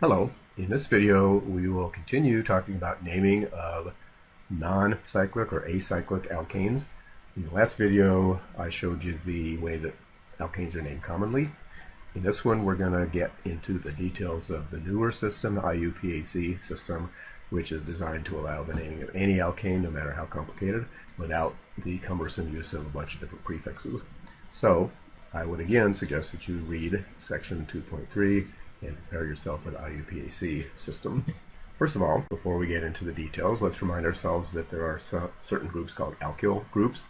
Hello. In this video, we will continue talking about naming of non-cyclic or acyclic alkanes. In the last video, I showed you the way that alkanes are named commonly. In this one, we're going to get into the details of the newer system, the IUPAC system, which is designed to allow the naming of any alkane, no matter how complicated, without the cumbersome use of a bunch of different prefixes. So, I would again suggest that you read section 2.3 and prepare yourself for the IUPAC system. First of all, before we get into the details, let's remind ourselves that there are certain groups called alkyl groups.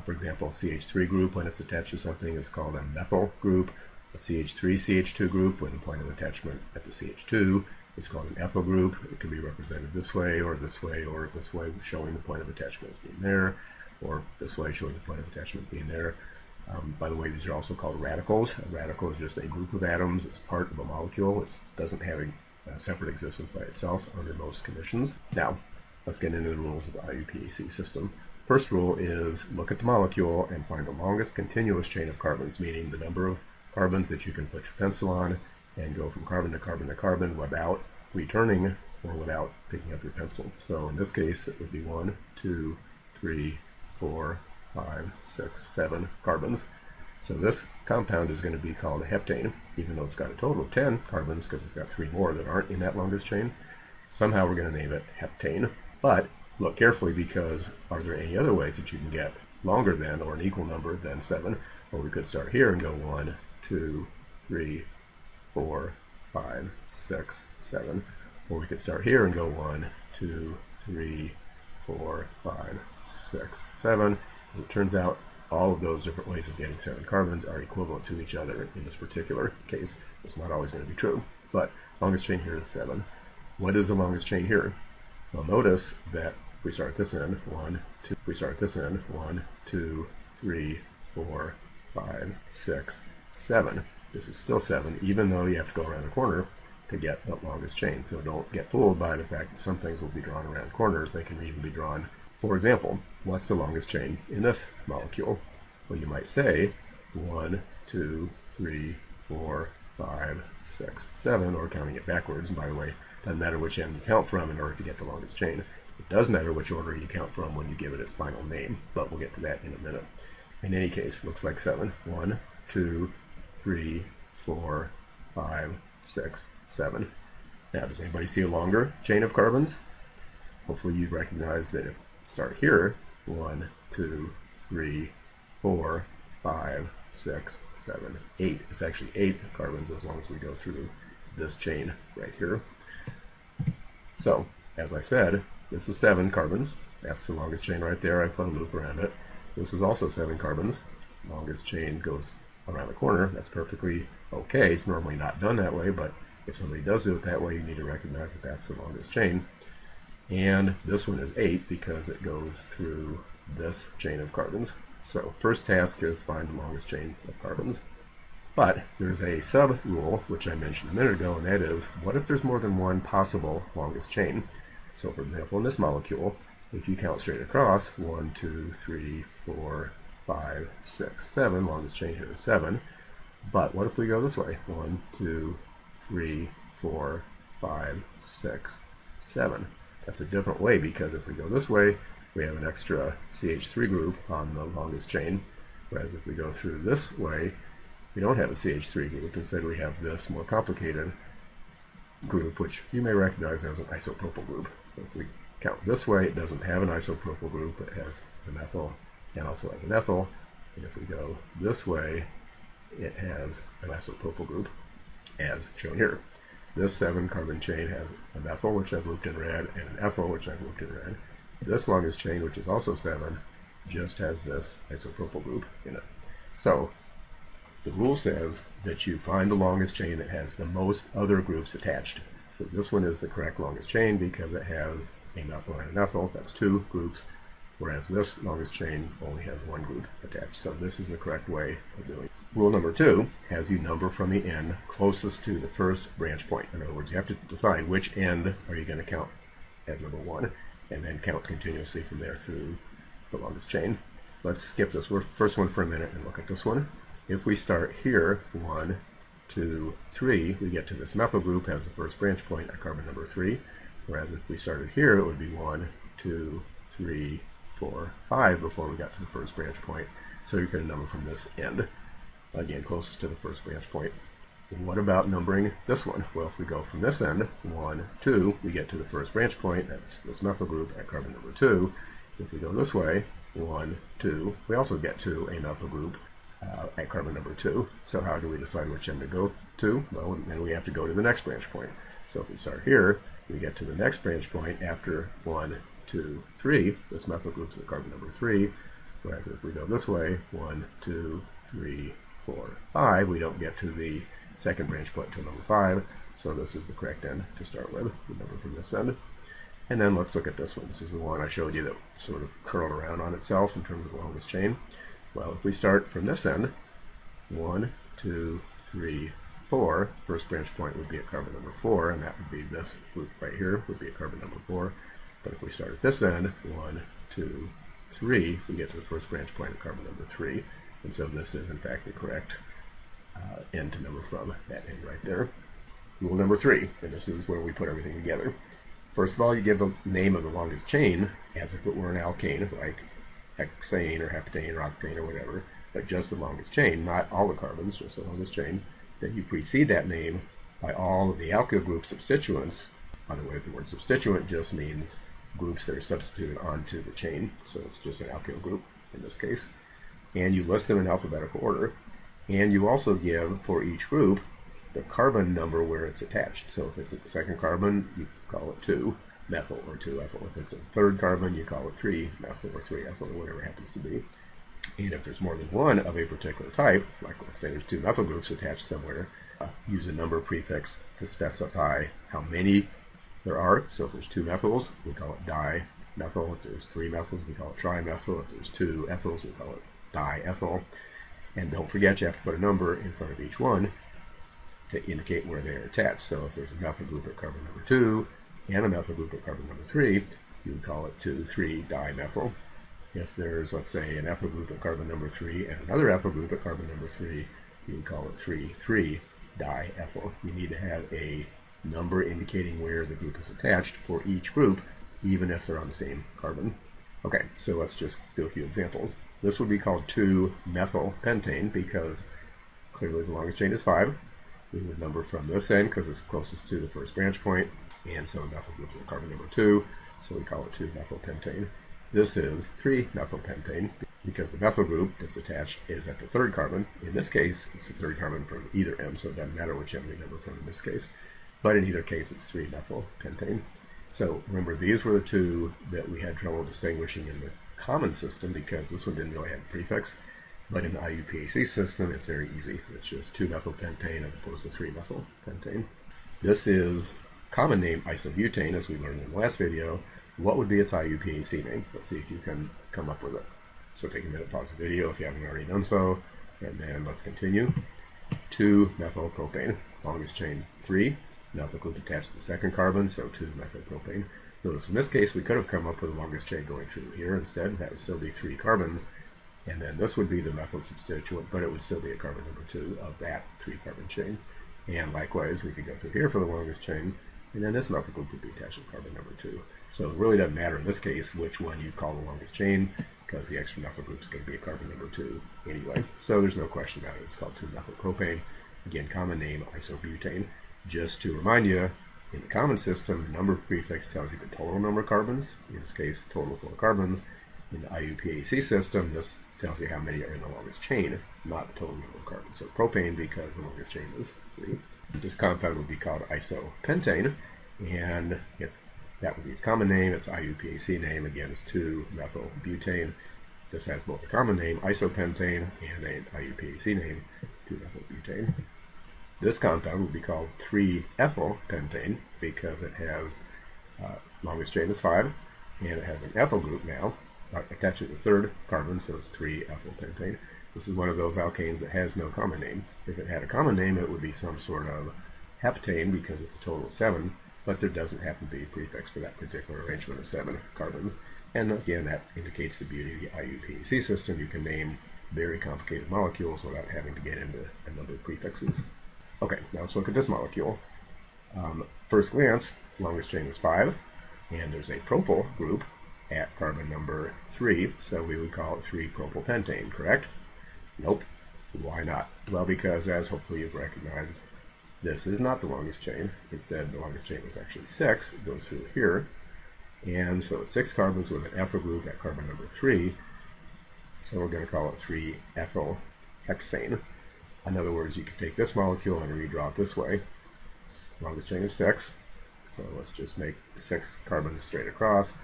For example, CH3 group, when it's attached to something, is called a methyl group. A CH3-CH2 group, with the point of attachment at the CH2, is called an ethyl group. It can be represented this way, or this way, or this way, showing the point of attachment as being there, or this way, showing the point of attachment being there. By the way, these are also called radicals. A radical is just a group of atoms. It's part of a molecule. It doesn't have a separate existence by itself under most conditions. Now, let's get into the rules of the IUPAC system. First rule is look at the molecule and find the longest continuous chain of carbons, meaning the number of carbons that you can put your pencil on and go from carbon to carbon to carbon without returning or without picking up your pencil. So in this case, it would be 1, 2, 3, 4, 5, 6, 7 carbons. So this compound is going to be called a heptane, even though it's got a total of 10 carbons because it's got 3 more that aren't in that longest chain. Somehow we're going to name it heptane. But look carefully, because are there any other ways that you can get longer than or an equal number than 7? Well, we could start here and go 1, 2, 3, 4, 5, 6, 7. Or we could start here and go 1, 2, 3, 4, 5, 6, 7. As it turns out, all of those different ways of getting 7 carbons are equivalent to each other in this particular case. It's not always going to be true, but longest chain here is 7. What is the longest chain here? Well, notice that we start at this end, 1, 2, we start at this end, 1, 2, 3, 4, 5, 6, 7. This is still 7, even though you have to go around the corner to get the longest chain. So don't get fooled by the fact that some things will be drawn around corners. They can even be drawn. For example, what's the longest chain in this molecule? Well, you might say 1, 2, 3, 4, 5, 6, 7, or counting it backwards. And by the way, it doesn't matter which end you count from in order to get the longest chain. It does matter which order you count from when you give it its final name, but we'll get to that in a minute. In any case, it looks like 7. 1, 2, 3, 4, 5, 6, 7. Now, does anybody see a longer chain of carbons? Hopefully you recognize that if start here, 1, 2, 3, 4, 5, 6, 7, 8. It's actually 8 carbons as long as we go through this chain right here. So, as I said, this is 7 carbons. That's the longest chain right there. I put a loop around it. This is also 7 carbons. Longest chain goes around the corner. That's perfectly okay. It's normally not done that way, but if somebody does do it that way, you need to recognize that that's the longest chain. And this one is 8 because it goes through this chain of carbons. So first task is find the longest chain of carbons. But there's a sub-rule, which I mentioned a minute ago, and that is, what if there's more than one possible longest chain? So for example, in this molecule, if you count straight across, 1, 2, 3, 4, 5, 6, 7, longest chain here is 7. But what if we go this way? 1, 2, 3, 4, 5, 6, 7. That's a different way, because if we go this way, we have an extra CH3 group on the longest chain, whereas if we go through this way, we don't have a CH3 group. Instead, we have this more complicated group, which you may recognize as an isopropyl group. If we count this way, it doesn't have an isopropyl group. It has a methyl and also has an ethyl. And if we go this way, it has an isopropyl group, as shown here. This 7 carbon chain has a methyl, which I've looped in red, and an ethyl, which I've looped in red. This longest chain, which is also 7, just has this isopropyl group in it. So the rule says that you find the longest chain that has the most other groups attached. So this one is the correct longest chain because it has a methyl and an ethyl. That's 2 groups, whereas this longest chain only has 1 group attached. So this is the correct way of doing it. Rule number 2 has you number from the end closest to the first branch point. In other words, you have to decide which end are you going to count as number 1, and then count continuously from there through the longest chain. Let's skip this first one for a minute and look at this one. If we start here, 1, 2, 3, we get to this methyl group, has the first branch point at carbon number 3, whereas if we started here, it would be 1, 2, 3, 4, 5 before we got to the first branch point. So you can number from this end, again, closest to the first branch point. What about numbering this one? Well, if we go from this end, 1, 2, we get to the first branch point, that's this methyl group at carbon number 2. If we go this way, 1, 2, we also get to a methyl group at carbon number 2. So how do we decide which end to go to? Well, then we have to go to the next branch point. So if we start here, we get to the next branch point after 1, 2, 3. This methyl group is at carbon number 3. Whereas if we go this way, 1, 2, 3, 4, 5, we don't get to the second branch point until number 5. So this is the correct end to start with, the number from this end. And then let's look at this one. This is the one I showed you that sort of curled around on itself in terms of the longest chain. Well, if we start from this end, 1, 2, 3, 4, first branch point would be at carbon number 4, and that would be this group right here would be at carbon number 4. But if we start at this end, 1, 2, 3, we get to the first branch point at carbon number 3. And so this is, in fact, the correct end to number from that end right there. Rule number 3, and this is where we put everything together. First of all, you give the name of the longest chain as if it were an alkane, like hexane or heptane or octane or whatever, but just the longest chain, not all the carbons, just the longest chain. Then you precede that name by all of the alkyl group substituents. By the way, the word substituent just means groups that are substituted onto the chain, so it's just an alkyl group in this case. And you list them in alphabetical order. And you also give, for each group, the carbon number where it's attached. So if it's at the second carbon, you call it 2-methyl or 2-ethyl. If it's a third carbon, you call it 3-methyl or 3-ethyl or whatever it happens to be. And if there's more than one of a particular type, like let's say there's 2 methyl groups attached somewhere, use a number prefix to specify how many there are. So if there's 2 methyls, we call it dimethyl. If there's 3 methyls, we call it trimethyl. If there's 2 ethyls, we call it diethyl. And don't forget, you have to put a number in front of each one to indicate where they are attached. So if there's a methyl group at carbon number 2 and a methyl group at carbon number 3, you would call it 2,3-dimethyl. If there's, let's say, an ethyl group at carbon number 3 and another ethyl group at carbon number 3, you would call it 3,3-diethyl. You need to have a number indicating where the group is attached for each group, even if they're on the same carbon. Okay, so let's just do a few examples. This would be called 2-methylpentane because clearly the longest chain is 5. We would number from this end because it's closest to the first branch point, and so methyl group is carbon number 2, so we call it 2-methylpentane. This is 3-methylpentane because the methyl group that's attached is at the third carbon. In this case, it's the third carbon from either end, so it doesn't matter which end we number from in this case. But in either case, it's 3-methylpentane. So remember, these were the two that we had trouble distinguishing in the common system because this one didn't really have a prefix. But in the IUPAC system, it's very easy. It's just 2-methylpentane as opposed to 3-methylpentane. This is common name isobutane, as we learned in the last video. What would be its IUPAC name? Let's see if you can come up with it. So take a minute, pause the video if you haven't already done so, and then let's continue. 2-methylpropane, longest chain 3, methyl group attached to the second carbon, so 2-methylpropane. Notice in this case we could have come up with the longest chain going through here instead. That would still be 3 carbons, and then this would be the methyl substituent, but it would still be a carbon number 2 of that 3-carbon chain. And likewise, we could go through here for the longest chain, and then this methyl group would be attached to carbon number 2. So it really doesn't matter in this case which one you call the longest chain, because the extra methyl group is going to be a carbon number 2 anyway. So there's no question about it. It's called 2-methylpropane. Again, common name isobutane. Just to remind you, in the common system, the number prefix tells you the total number of carbons. In this case, total 4 carbons. In the IUPAC system, this tells you how many are in the longest chain, not the total number of carbons. So propane, because the longest chain is 3. This compound would be called isopentane, and that would be its common name. Its IUPAC name, again, is 2-methylbutane. This has both a common name, isopentane, and an IUPAC name, 2-methylbutane. This compound would be called 3-ethylpentane because it has longest chain is 5, and it has an ethyl group now attached to the third carbon, so it's 3-ethylpentane. This is one of those alkanes that has no common name. If it had a common name, it would be some sort of heptane because it's a total of 7, but there doesn't happen to be a prefix for that particular arrangement of 7 carbons. And again, that indicates the beauty of the IUPAC system. You can name very complicated molecules without having to get into a number of prefixes. Okay, now let's look at this molecule. First glance, longest chain is 5, and there's a propyl group at carbon number 3, so we would call it 3-propylpentane, correct? Nope. Why not? Well, because as hopefully you've recognized, this is not the longest chain. Instead, the longest chain is actually 6. It goes through here. And so it's 6 carbons with an ethyl group at carbon number 3. So we're going to call it 3-ethylhexane. In other words, you can take this molecule and redraw it this way. Longest chain of 6. So let's just make 6 carbons straight across.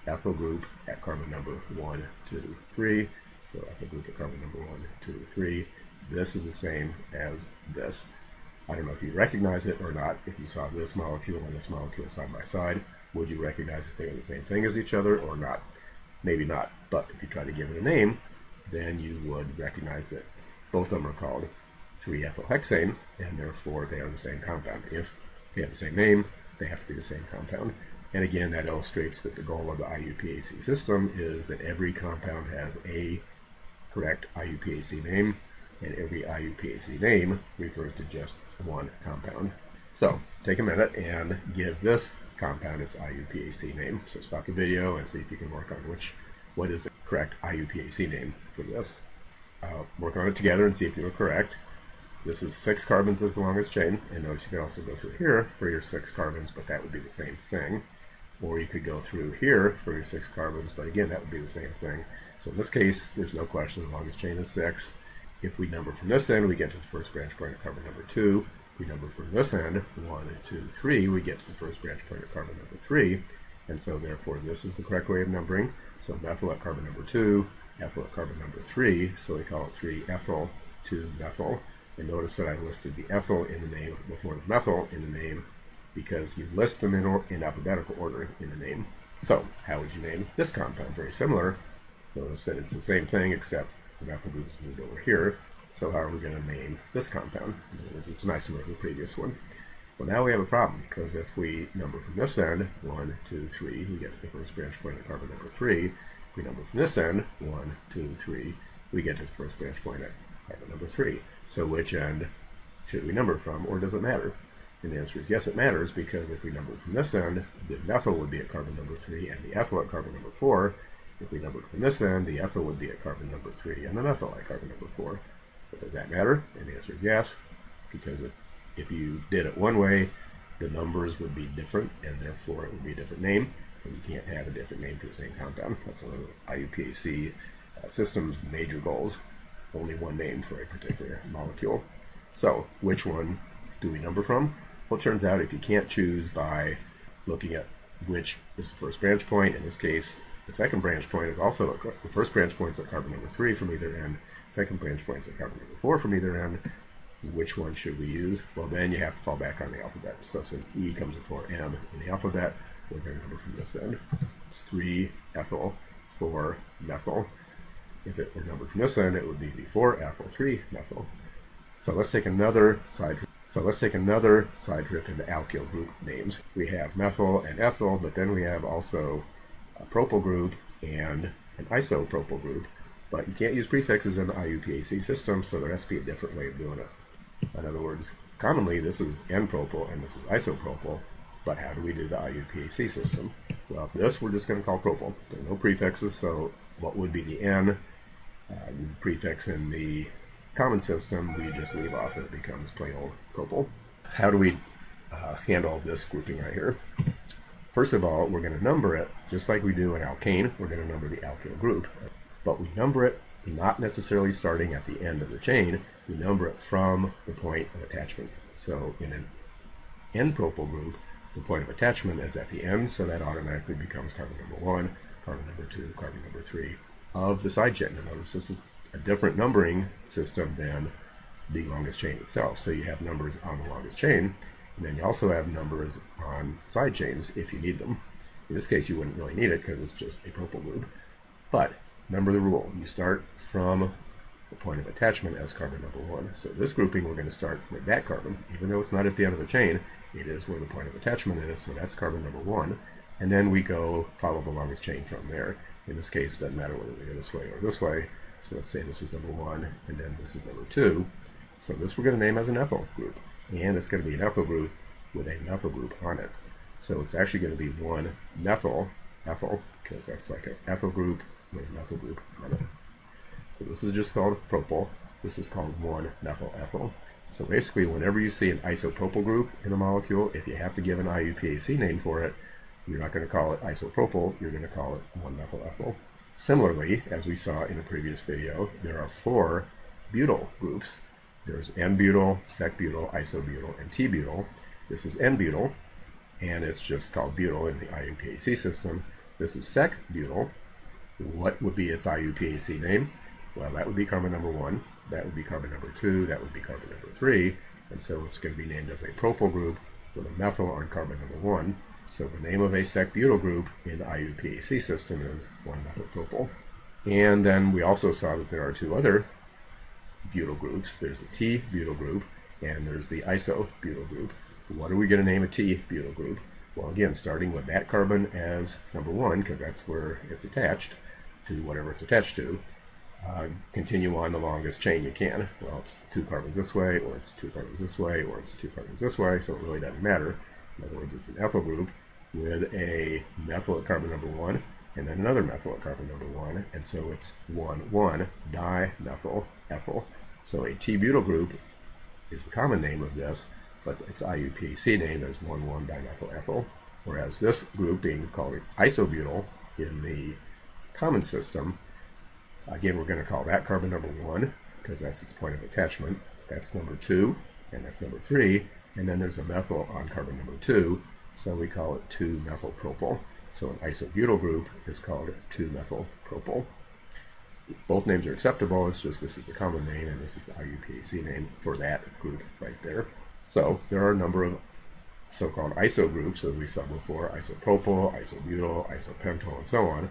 Ethyl group at carbon number 1, 2, 3. So ethyl group at carbon number 1, 2, 3. This is the same as this. I don't know if you recognize it or not. If you saw this molecule and this molecule side by side, would you recognize that they are the same thing as each other or not? Maybe not, but if you try to give it a name, then you would recognize that both of them are called 3-ethylhexane, and therefore they are the same compound. If they have the same name, they have to be the same compound. And again, that illustrates that the goal of the IUPAC system is that every compound has a correct IUPAC name, and every IUPAC name refers to just one compound. So take a minute and give this compound its IUPAC name. So stop the video and see if you can work on what is the correct IUPAC name for this. Work on it together and see if you are correct. This is 6 carbons as the longest chain, and notice you can also go through here for your 6 carbons, but that would be the same thing. Or you could go through here for your 6 carbons, but again, that would be the same thing. So in this case, there's no question the longest chain is 6. If we number from this end, we get to the first branch point at carbon number 2. If we number from this end, 1, 2, 3, we get to the first branch point at carbon number 3. And so therefore, this is the correct way of numbering. So methyl at carbon number 2, ethyl at carbon number 3, so we call it 3-ethyl, 2-methyl. And notice that I listed the ethyl in the name before the methyl in the name because you list them in alphabetical order in the name. So how would you name this compound? Very similar. Notice that it's the same thing except the methyl group is moved over here. So how are we going to name this compound? In other words, it's an isomer of the previous one. Well, now we have a problem because if we number from this end, 1, 2, 3, we get to the first branch point at carbon number 3. If we number from this end, 1, 2, 3, we get to the first branch point at carbon number 3. So which end should we number from, or does it matter? And the answer is yes, it matters, because if we number from this end, the methyl would be at carbon number 3 and the ethyl at carbon number 4. If we numbered from this end, the ethyl would be at carbon number 3 and the methyl at carbon number 4. But does that matter? And the answer is yes, because if you did it one way, the numbers would be different, and therefore it would be a different name, and you can't have a different name for the same compound. That's one of the IUPAC system's major goals. Only one name for a particular molecule. So which one do we number from? Well, it turns out if you can't choose by looking at which is the first branch point, in this case, the second branch point is also, the first branch point is at carbon number 3 from either end, second branch point is at carbon number 4 from either end, which one should we use? Well, then you have to fall back on the alphabet. So since E comes before M in the alphabet, we're going to number from this end. It's 3-ethyl, 4-methyl. If it were numbered from this end, it would be 4-ethyl, 3-methyl. So let's take another side trip. Into alkyl group names. We have methyl and ethyl, but then we have also a propyl group and an isopropyl group. But you can't use prefixes in the IUPAC system, so there has to be a different way of doing it. In other words, commonly this is N-propyl and this is isopropyl, but how do we do the IUPAC system? Well, this we're just going to call propyl. There are no prefixes, so what would be the N prefix in the common system, we just leave off and it becomes plain old propyl. How do we handle this grouping right here? First of all, we're going to number it just like we do in alkane. We're going to number the alkyl group, but we number it not necessarily starting at the end of the chain. We number it from the point of attachment. So in an N-propyl group, the point of attachment is at the end, so that automatically becomes carbon number 1, carbon number 2, carbon number 3 of the side chain. Notice this is a different numbering system than the longest chain itself. So you have numbers on the longest chain, and then you also have numbers on side chains if you need them. In this case, you wouldn't really need it because it's just a propyl group. But remember the rule. You start from the point of attachment as carbon number 1. So this grouping, we're going to start with that carbon. Even though it's not at the end of the chain, it is where the point of attachment is, so that's carbon number 1. And then we go follow the longest chain from there. In this case, it doesn't matter whether we go this way or this way. So let's say this is number 1, and then this is number 2. So this we're going to name as an ethyl group. and it's going to be an ethyl group with a methyl group on it. So it's actually going to be one methyl, because that's like an ethyl group with a methyl group on it. So this is just called propyl. This is called 1-methyl-ethyl. So basically, whenever you see an isopropyl group in a molecule, if you have to give an IUPAC name for it, you're not going to call it isopropyl, you're going to call it 1-methyl-ethyl. Similarly, as we saw in the previous video, there are 4 butyl groups. There's N-butyl, sec-butyl, isobutyl, and T-butyl. This is N-butyl, and it's just called butyl in the IUPAC system. This is sec-butyl. What would be its IUPAC name? Well, that would be carbon number 1, that would be carbon number 2, that would be carbon number 3, and so it's going to be named as a propyl group with a methyl on carbon number 1. So the name of a sec-butyl group in the IUPAC system is 1-methyl-propyl. And then we also saw that there are 2 other butyl groups. There's a T-butyl group, and there's the isobutyl group. What are we going to name a T-butyl group? Well, again, starting with that carbon as number 1, because that's where it's attached to whatever it's attached to. Continue on the longest chain you can. Well, it's 2 carbons this way, or it's 2 carbons this way, or it's 2 carbons this way, so it really doesn't matter. In other words, it's an ethyl group with a methyl at carbon number 1, and then another methyl at carbon number 1, and so it's 1,1-dimethyl-ethyl. So a T-butyl group is the common name of this, but its IUPAC name is 1,1-dimethyl-ethyl, whereas this group being called isobutyl in the common system, again, we're going to call that carbon number 1 because that's its point of attachment. That's number 2, and that's number 3, and then there's a methyl on carbon number 2, so we call it 2-methyl-propyl. So an isobutyl group is called 2-methyl-propyl. Both names are acceptable, it's just this is the common name and this is the IUPAC name for that group right there. So there are a number of so-called iso groups, as we saw before, isopropyl, isobutyl, isopentyl, and so on.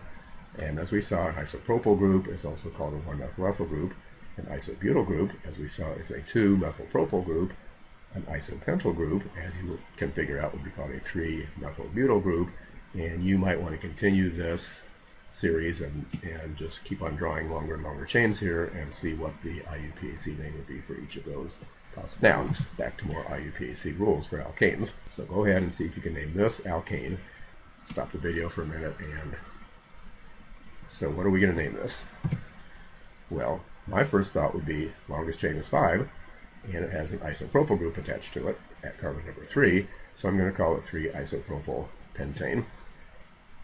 And as we saw, an isopropyl group is also called a 1-methyl-ethyl group. An isobutyl group, as we saw, is a 2-methyl-propyl group. An isopentyl group, as you can figure out, would be called a 3-methyl-butyl group. And you might want to continue this series and just keep on drawing longer and longer chains here and see what the IUPAC name would be for each of those possible groups. Back to more IUPAC rules for alkanes. So go ahead and see if you can name this alkane. Stop the video for a minute and so what are we going to name this? Well, my first thought would be longest chain is 5, and it has an isopropyl group attached to it at carbon number 3, so I'm going to call it 3-isopropyl pentane.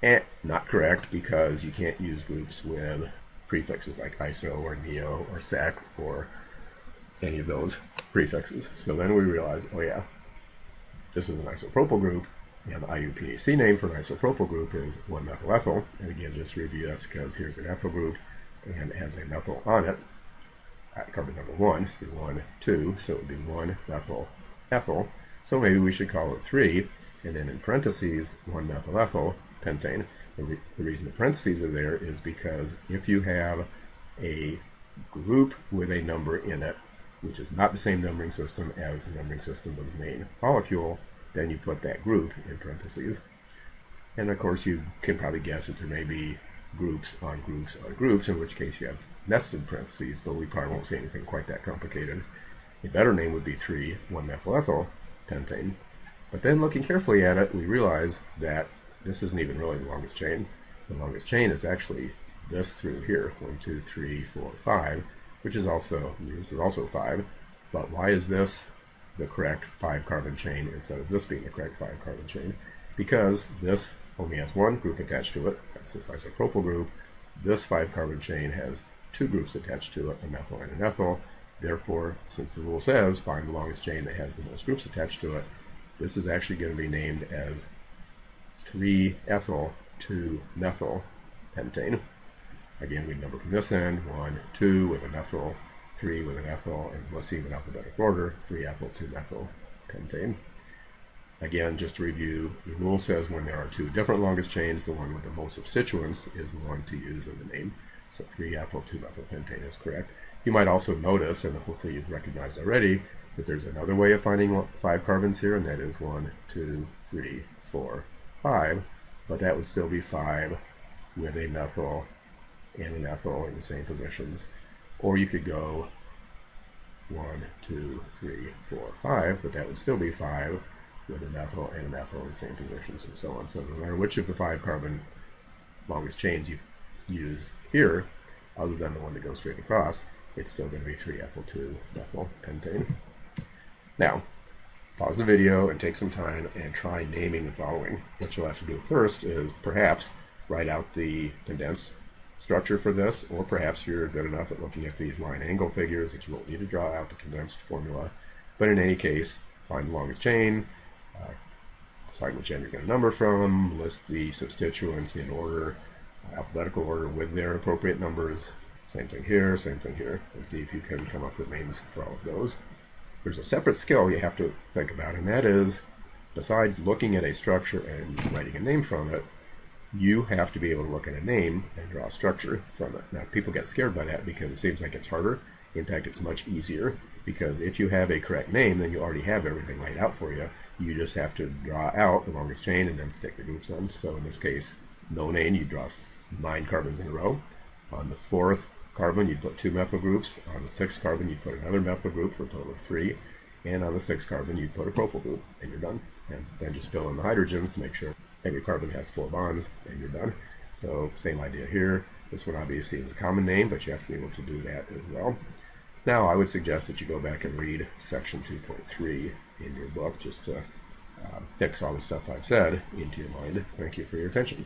And not correct, because you can't use groups with prefixes like iso or neo or sec or any of those prefixes. So then we realize, oh yeah, this is an isopropyl group. And the IUPAC name for an isopropyl group is 1-methyl-ethyl. And again, just to review, that's because here's an ethyl group and it has a methyl on it at carbon number 1, so 1, 2, so it would be 1-methyl-ethyl. So maybe we should call it 3, and then in parentheses, 1-methyl-ethyl pentane. The reason the parentheses are there is because if you have a group with a number in it, which is not the same numbering system as the numbering system of the main molecule, then you put that group in parentheses. And of course you can probably guess that there may be groups on groups on groups, in which case you have nested parentheses, but we probably won't see anything quite that complicated. A better name would be 3,1-methyl-ethyl pentane. But then looking carefully at it, we realize that this isn't even really the longest chain. The longest chain is actually this through here, 1, 2, 3, 4, 5, which is also, this is also 5. But why is this the correct 5-carbon chain instead of this being the correct 5-carbon chain? Because this only has 1 group attached to it, that's this isopropyl group. This 5-carbon chain has 2 groups attached to it, a methyl and an ethyl. Therefore, since the rule says find the longest chain that has the most groups attached to it, this is actually going to be named as 3-ethyl-2-methyl pentane. Again, we number from this end, 1, 2 with a methyl, 3 with an ethyl, and let's see in alphabetical order, 3-ethyl-2-methyl pentane. Again, just to review, the rule says when there are 2 different longest chains, the one with the most substituents is the one to use in the name. So 3-ethyl-2-methyl pentane is correct. You might also notice, and hopefully you've recognized already, that there's another way of finding 5 carbons here, and that is 1, 2, 3, 4, 5, but that would still be 5 with a methyl and an ethyl in the same positions. Or you could go 1, 2, 3, 4, 5, but that would still be 5 with a methyl and a methyl in the same positions and so on. So no matter which of the 5 carbon longest chains you use here, other than the one that goes straight across, it's still going to be 3-ethyl-2 methyl pentane. Now, pause the video and take some time and try naming the following. What you'll have to do first is perhaps write out the condensed structure for this, or perhaps you're good enough at looking at these line angle figures that you won't need to draw out the condensed formula. But in any case, find the longest chain, decide which end you're going to number from, list the substituents in order, alphabetical order with their appropriate numbers. Same thing here, and see if you can come up with names for all of those. There's a separate skill you have to think about, and that is, besides looking at a structure and writing a name from it, you have to be able to look at a name and draw a structure from it. Now, people get scared by that because it seems like it's harder. In fact, it's much easier, because if you have a correct name, then you already have everything laid out for you. You just have to draw out the longest chain and then stick the groups on. So in this case, nonane, you draw 9 carbons in a row. On the 4th carbon, you'd put 2 methyl groups. On the 6th carbon, you'd put another methyl group for a total of 3. And on the 6th carbon, you'd put a propyl group, and you're done. And then just fill in the hydrogens to make sure every carbon has 4 bonds, and you're done. So same idea here. This one obviously is a common name, but you have to be able to do that as well. Now, I would suggest that you go back and read section 2.3 in your book just to fix all the stuff I've said into your mind. Thank you for your attention.